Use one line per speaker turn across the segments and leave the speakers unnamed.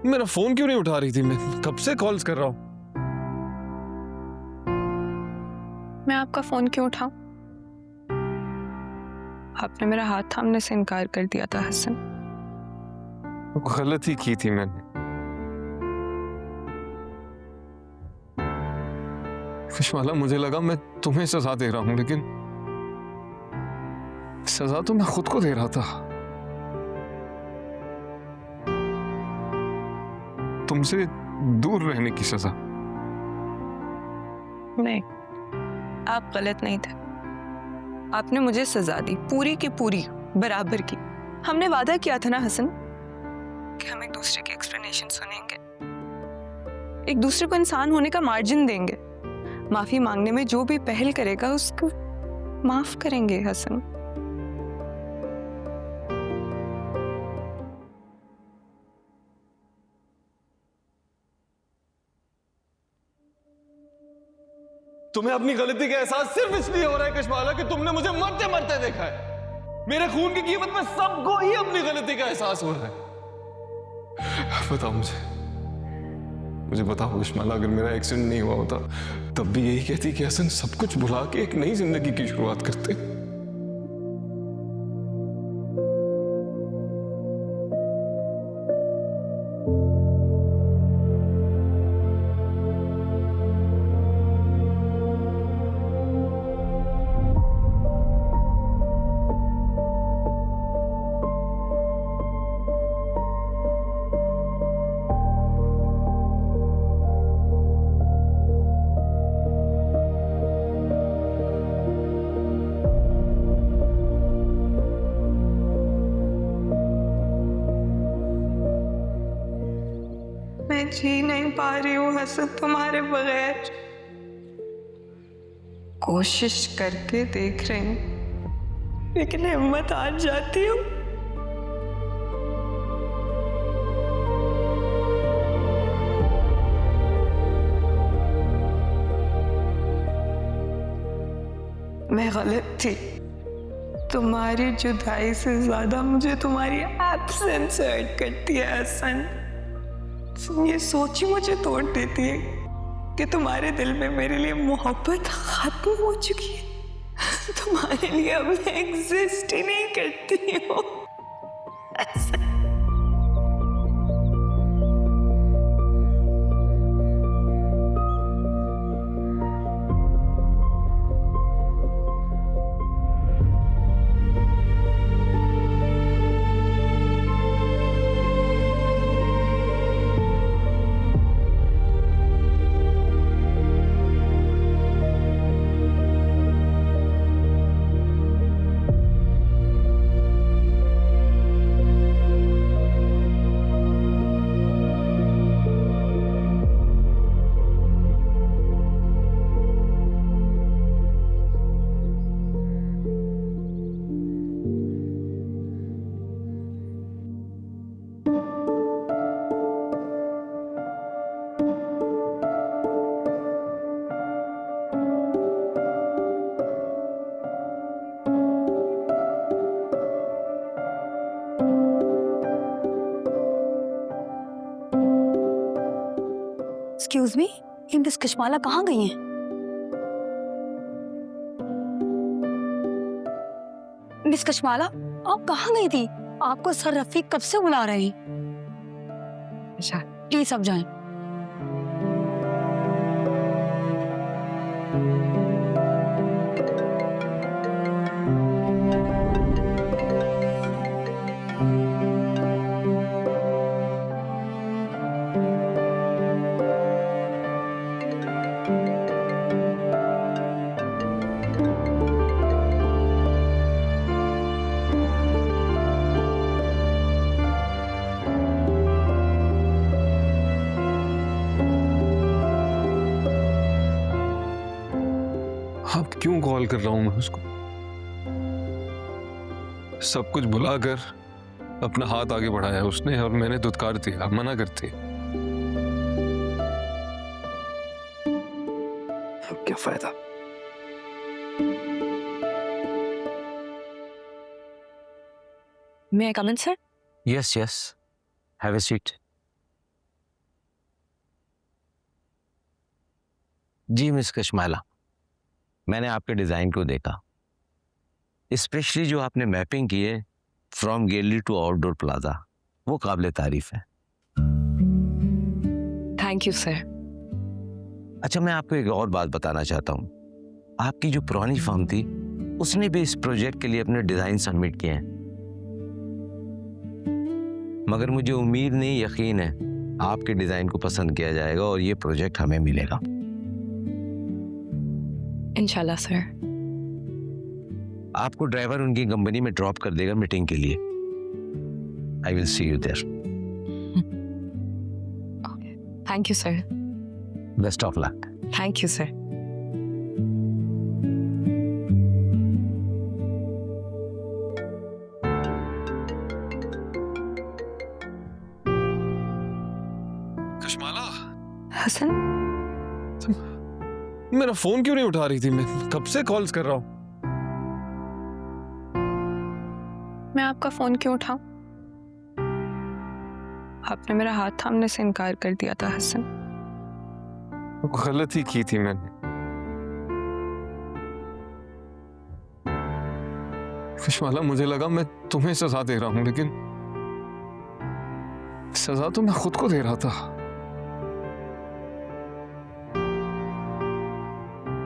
मेरा फोन क्यों नहीं उठा रही थी? मैं कब से कॉल्स कर रहा हूँ।
मैं आपका फोन क्यों उठाऊं? आपने मेरा हाथ थामने से इनकार कर दिया था हसन।
गलती की थी मैंने। खुशमाला, मुझे लगा मैं तुम्हें सजा दे रहा हूं, लेकिन सजा तो मैं खुद को दे रहा था। तुमसे दूर रहने की सजा।
नहीं, आप गलत नहीं थे। आपने मुझे सजा दी, पूरी की पूरी, बराबर की। हमने वादा किया था ना हसन कि हम एक दूसरे की एक्सप्लेनेशन सुनेंगे, एक दूसरे को इंसान होने का मार्जिन देंगे, माफी मांगने में जो भी पहल करेगा उसको माफ करेंगे हसन।
तुम्हें अपनी गलती का एहसास सिर्फ इसलिए हो रहा है कशमाला कि तुमने मुझे मरते मरते देखा है। मेरे खून की कीमत में सबको ही अपनी गलती का एहसास हो रहा है। बताओ मुझे बताओ कशमाला, अगर मेरा एक्सीडेंट नहीं हुआ होता तब भी यही कहती कि हसन सब कुछ भुला के एक नई जिंदगी की शुरुआत करते।
मैं जी नहीं पा रही हूँ हसन तुम्हारे बगैर। कोशिश करके देख रही हूँ, लेकिन हिम्मत हार जाती हूँ। मैं गलत थी। तुम्हारी जुदाई से ज्यादा मुझे तुम्हारी एब्सेंस हर्ट करती है हसन। ये सोच ही मुझे तोड़ देती है कि तुम्हारे दिल में मेरे लिए मोहब्बत खत्म हो चुकी है। तुम्हारे लिए अब मैं एग्जिस्ट ही नहीं करती हूँ।
Excuse me, in this Kashmala कहाँ गई हैं? मिस कशमाला, आप कहाँ गई थी? आपको सर रफीक कब से बुला रहे हैं। अच्छा, प्लीज अब जाएं।
अब क्यों कॉल कर रहा हूं मैं उसको? सब कुछ भुलाकर अपना हाथ आगे बढ़ाया उसने और मैंने दुत्कार दिया, मना करती। अब क्या फायदा?
May I come in, sir?
Yes, yes. Have a seat. जी मिस कशमाला, मैंने आपके डिज़ाइन को देखा, स्पेशली जो आपने मैपिंग की है from gallery to outdoor plaza, वो काबिल तारीफ है।
Thank you sir.
अच्छा, मैं आपको एक और बात बताना चाहता हूँ। आपकी जो पुरानी फर्म थी उसने भी इस प्रोजेक्ट के लिए अपने डिज़ाइन सबमिट किए हैं, मगर मुझे उम्मीद नहीं, यकीन है आपके डिज़ाइन को पसंद किया जाएगा और ये प्रोजेक्ट हमें मिलेगा।
इंशाल्लाह सर।
आपको ड्राइवर उनकी कंपनी में ड्रॉप कर देगा मीटिंग के लिए। I will see you there.
Thank you sir.
Best of luck.
Thank you sir.
Kashmala,
Hasan,
मेरा फोन क्यों नहीं उठा रही थी? मैं कब से कॉल्स कर रहा हूँ।
मैं आपका फोन क्यों उठाऊं? आपने मेरा हाथ थामने से इनकार कर दिया था हसन।
गलती की थी मैंने। कशमाला, मुझे लगा मैं तुम्हें सजा दे रहा हूं, लेकिन सजा तो मैं खुद को दे रहा था।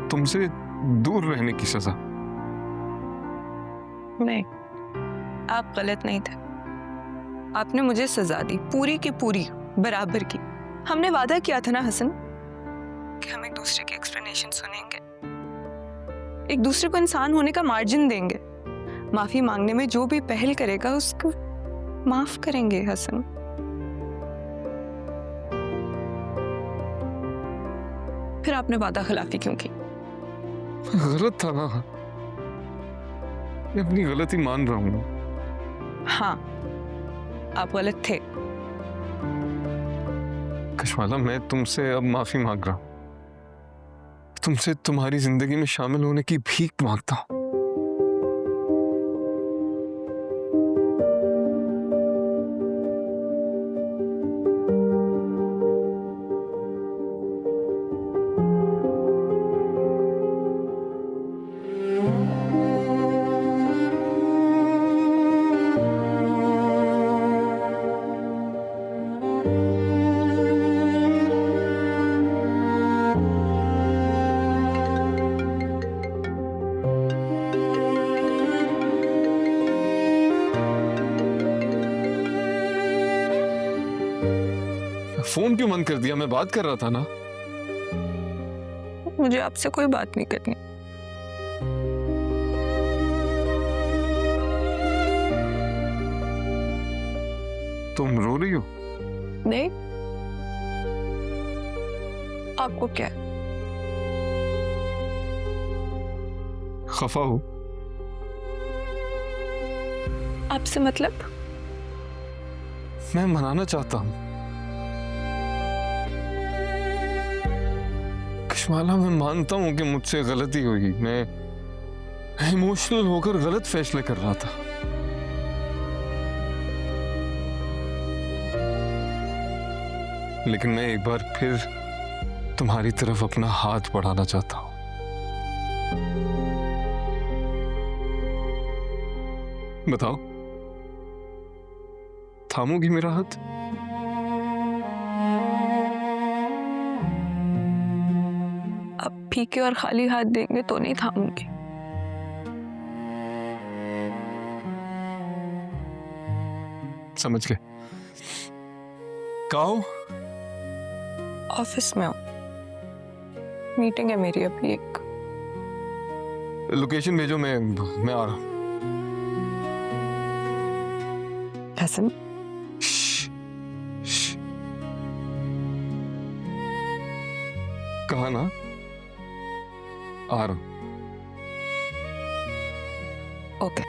तुमसे दूर रहने की सजा।
नहीं, आप गलत नहीं थे। आपने मुझे सजा दी, पूरी की पूरी, बराबर की। हमने वादा किया था ना हसन कि हम एक दूसरे की एक्सप्लेनेशन सुनेंगे, एक दूसरे को इंसान होने का मार्जिन देंगे, माफी मांगने में जो भी पहल करेगा उसको माफ करेंगे हसन। फिर आपने वादा खिलाफी क्यों की?
गलत था ना, मैं अपनी गलती मान रहा हूं।
हाँ, आप गलत थे।
कशमाला, मैं तुमसे अब माफी मांग रहा हूं। तुमसे तुम्हारी जिंदगी में शामिल होने की भीख मांगता हूं। फोन क्यों बंद कर दिया? मैं बात कर रहा था ना।
मुझे आपसे कोई बात नहीं करनी।
तुम रो रही हो?
नहीं, आपको क्या?
खफा हो?
आपसे मतलब?
मैं मनाना चाहता हूं। कशमाला, मैं मानता हूं कि मुझसे गलती हुई। मैं इमोशनल होकर गलत फैसले कर रहा था। लेकिन मैं एक बार फिर तुम्हारी तरफ अपना हाथ बढ़ाना चाहता हूं। बताओ, थामोगी मेरा हाथ?
आप फीके और खाली हाथ देंगे तो नहीं थामूंगी।
समझ गए। कहो।
ऑफिस में हूँ, मीटिंग है मेरी अभी एक।
लोकेशन भेजो, मैं आ रहा हूं।
हसन,
कहा ना, आ रहा हूं।
ओके।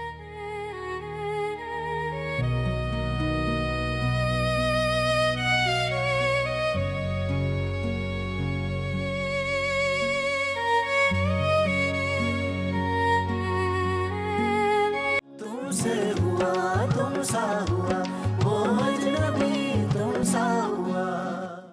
तुमसे हुआ तुम सा हुआ, वो अजनबी तुम सा हुआ।